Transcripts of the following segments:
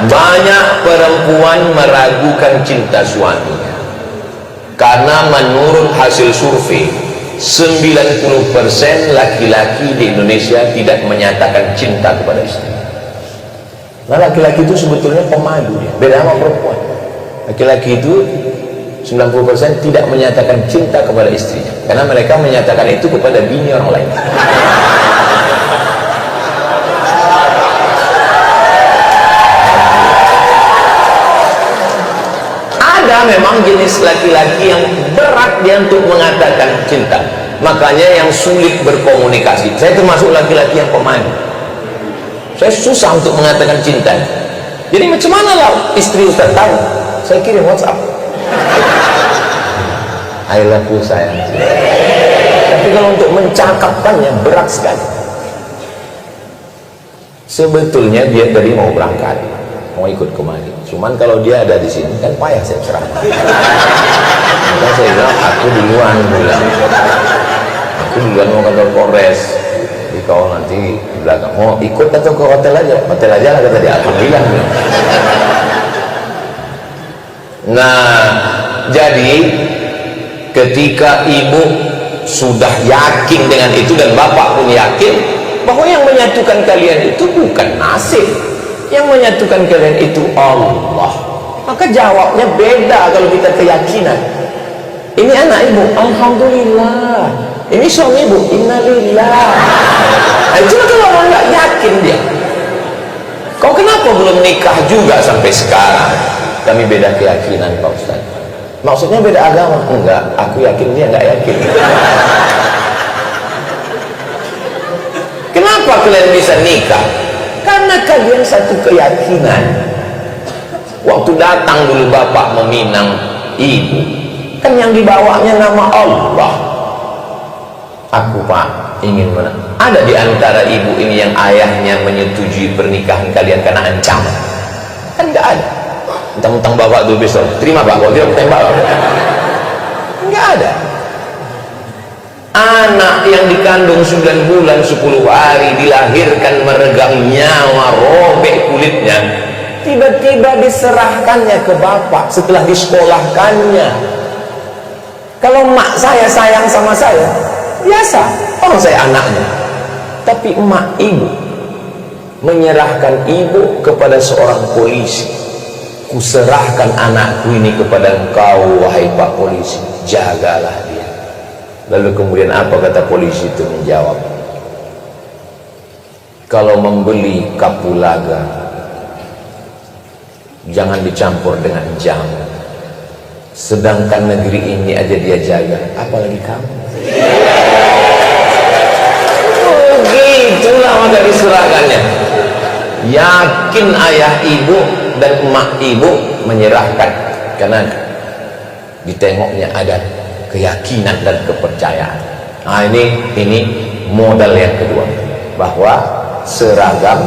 Banyak perempuan meragukan cinta suaminya karena menurut hasil survei 90% laki-laki di Indonesia tidak menyatakan cinta kepada istri. Nah, laki-laki itu sebetulnya pemadu ya, beda sama perempuan. Laki-laki itu 90% tidak menyatakan cinta kepada istrinya karena mereka menyatakan itu kepada bini orang lain. Ada memang jenis laki-laki yang berat dia untuk mengatakan cinta, makanya yang sulit berkomunikasi. Saya termasuk laki-laki yang pemadu. Saya susah untuk mengatakan cinta. Jadi macam mana lah istri Ustaz tahu? Saya kirim WhatsApp, I love you sayang. Tapi kalau untuk mencakapkannya berat sekali. Sebetulnya dia tadi mau berangkat, mau ikut kemari. Cuman kalau dia ada di sini kan payah saya ceramah. Maka saya bilang aku duluan mau kantor Polres. Jadi kau nanti di belakang mau ikut atau ke hotel aja? Hotel aja lah kata dia. Alhamdulillah. Nah, jadi ketika ibu sudah yakin dengan itu dan bapak pun yakin bahwa yang menyatukan kalian itu bukan nasib, yang menyatukan kalian itu Allah, maka jawabnya beda. Kalau kita keyakinan, ini anak ibu, alhamdulillah. Ini suami ibu, innalillah. Nah, itu kalau orang nggak yakin dia, kau kenapa belum nikah juga sampai sekarang? Kami beda keyakinan Pak Ustaz. Maksudnya beda agama? Enggak, aku yakin dia nggak yakin. Kenapa kalian bisa nikah? Karena kalian satu keyakinan. Waktu datang dulu bapak meminang ibu, kan yang dibawanya nama Allah. Aku Pak ingin ada di antara ibu ini yang ayahnya menyetujui pernikahan kalian karena ancaman? Kan nggak ada. Tentang bapak tuh besok terima Pak, kalau tidak tembak. Nggak ada. Anak yang dikandung 9 bulan 10 hari dilahirkan meregang nyawa, robek kulitnya, tiba-tiba diserahkannya ke bapak setelah disekolahkannya. Kalau mak saya sayang sama saya, biasa, orang saya anaknya. Tapi emak ibu menyerahkan ibu kepada seorang polisi. Kuserahkan anakku ini kepada engkau, wahai Pak Polisi, jagalah dia. Lalu kemudian apa kata polisi itu menjawab? Kalau membeli kapulaga jangan dicampur dengan jamu. Sedangkan negeri ini aja dia jaga, apalagi kamu. Begitulah maka diserahkannya. Yakin ayah ibu dan emak ibu menyerahkan karena ditengoknya ada keyakinan dan kepercayaan. Nah, ini modal yang kedua, bahwa seragam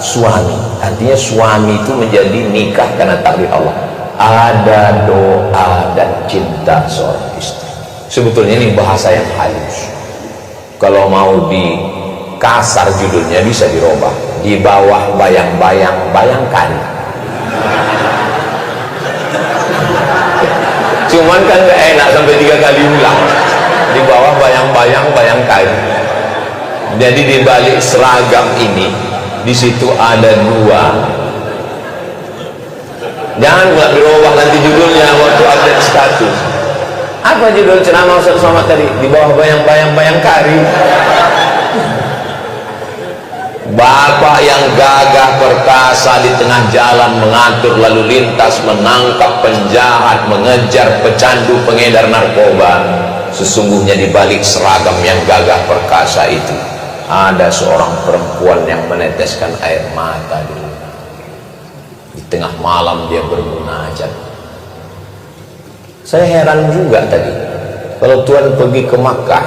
suami, artinya suami itu menjadi nikah karena takdir Allah. Ada doa dan cinta seorang istri. Sebetulnya ini bahasa yang halus. Kalau mau di kasar judulnya bisa dirubah, di bawah bayang-bayang bayangkan. Cuman kan gak enak sampai 3 kali ulang. Di bawah bayang-bayang bayangkan. Jadi di balik seragam ini, di situ ada 2. Jangan nggak dirubah nanti judulnya waktu update status. Apa judul ceramah Ustaz Somad tadi? Di bawah bayang-bayang bayangkari. Bapak yang gagah perkasa di tengah jalan mengatur lalu lintas, menangkap penjahat, mengejar pecandu pengedar narkoba. Sesungguhnya di balik seragam yang gagah perkasa itu ada seorang perempuan yang meneteskan air mata di rumah. Di tengah malam dia bermunajat. Saya heran juga tadi, kalau Tuhan pergi ke Makkah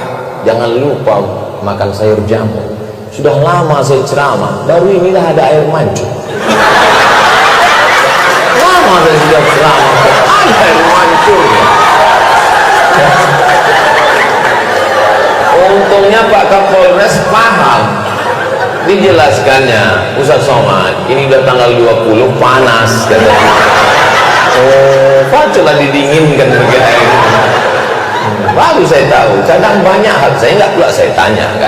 jangan lupa makan sayur jamur. Sudah lama saya ceramah, baru inilah ada air mancur. Lama saya sudah ceramah, ada air mancur. Untungnya Pak Kapolres paham. Dijelaskannya, Ustaz Somad, ini udah tanggal 20, panas katanya. Oh, pacolah didinginkan begitu air. Baru saya tahu, kadang banyak hal saya nggak pula saya tanya kan,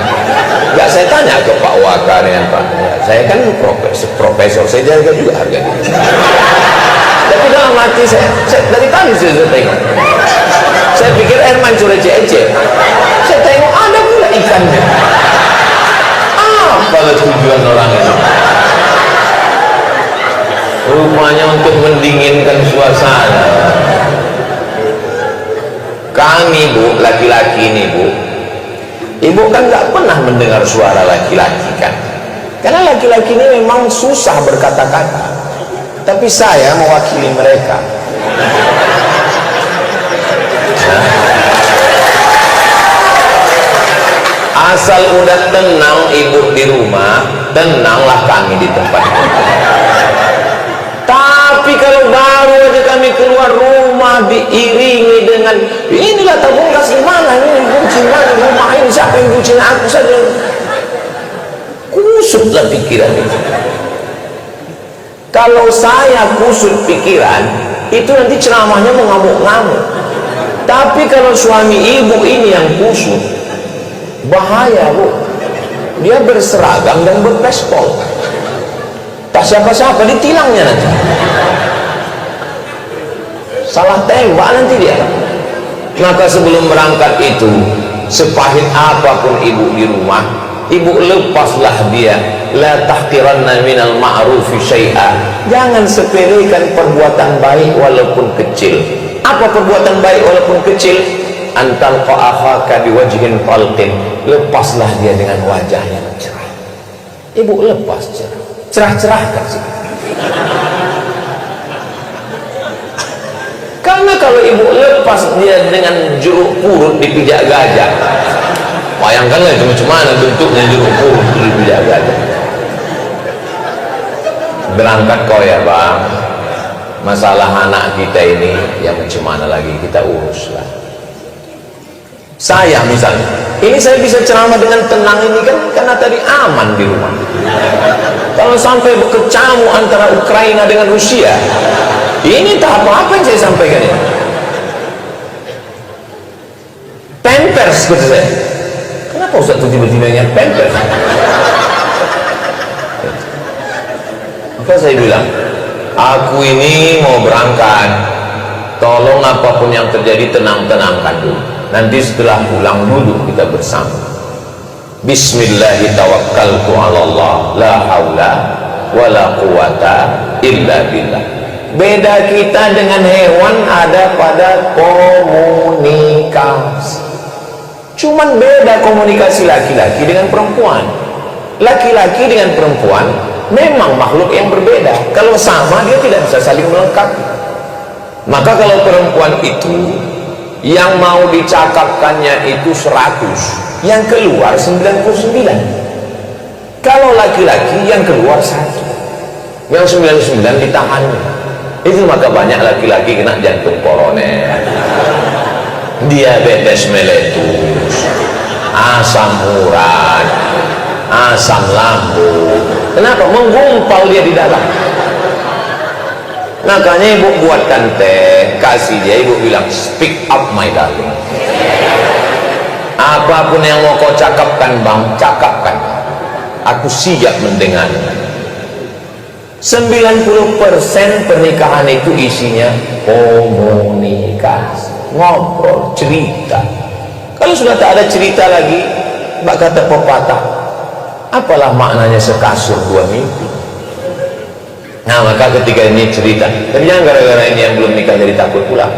nggak saya tanya ke Pak Waka dengan Pak, ya, saya kan profesor, saya jaga juga harga diri. Tapi dalam hati saya dari tadi saya tengok, saya pikir air mancur ece-ece, saya tengok ada pula ikannya. Apa tujuan orang ini? Rupanya untuk mendinginkan suasana. Kami Bu, laki-laki ini Bu, ibu kan nggak pernah mendengar suara laki-laki kan, karena laki-laki ini memang susah berkata-kata, tapi saya mewakili mereka. Asal udah tenang ibu di rumah, tenanglah kami di tempat itu. Tapi kalau baru aja kami keluar rumah diiringi dengan inilah tabung gas di mana, ini kucing mana, rumah ini siapa yang kucing aku saja, kusutlah pikiran itu. Kalau saya kusut pikiran itu nanti ceramahnya mengamuk-ngamuk. Tapi kalau suami ibu ini yang kusut, bahaya Bu, dia berseragam dan berpespol, tak siapa-siapa ditilangnya nanti, salah tembak nanti dia. Maka sebelum berangkat itu, sepahit apapun ibu di rumah, ibu lepaslah dia. La tahqiranna minal ma'rufi syai'a, jangan sepelekan perbuatan baik walaupun kecil. Apa perbuatan baik walaupun kecil? Antal qa'akhaka biwajhin talqin, lepaslah dia dengan wajah yang cerah. Ibu lepas cerah-cerahkan sih. Karena kalau ibu lepas dia dengan jeruk purut dipijak gajah, bayangkanlah itu macam mana bentuknya jeruk purut dipijak gajah. Berangkat kau ya Bang, masalah anak kita ini ya macam mana lagi, kita uruslah. Saya misalnya, ini saya bisa ceramah dengan tenang ini kan karena tadi aman di rumah. Kalau sampai berkecamuk antara Ukraina dengan Rusia, ini tak apa-apa yang saya sampaikan ini. Pampers kata saya. Kenapa Ustaz itu tiba-tiba ingat pampers? Maka saya bilang, aku ini mau berangkat, tolong apapun yang terjadi tenang-tenangkan dulu. Nanti setelah pulang dulu kita bersama. Bismillahirrahmanirrahim. La haula wala quwata illa billah. Beda kita dengan hewan ada pada komunikasi. Cuman beda komunikasi laki-laki dengan perempuan. Laki-laki dengan perempuan memang makhluk yang berbeda. Kalau sama dia tidak bisa saling melengkapi. Maka kalau perempuan itu yang mau dicakapkannya itu 100, yang keluar 99. Kalau laki-laki yang keluar 1, yang 99 ditahan. Itu maka banyak laki-laki kena jantung koroner, diabetes meletus, asam urat, asam lambung. Kenapa? Menggumpal dia di dalam. Makanya ibu buatkan teh, kasih dia, ibu bilang, speak up my darling. Apapun yang mau kau cakapkan Bang, cakapkan. Aku siap mendengar. 90% pernikahan itu isinya komunikasi, ngobrol, cerita. Kalau sudah tak ada cerita lagi, bak kata pepatah, apalah maknanya sekasur dua mimpi. Nah maka ketika ini cerita, tapi jangan gara-gara ini yang belum nikah jadi takut pula.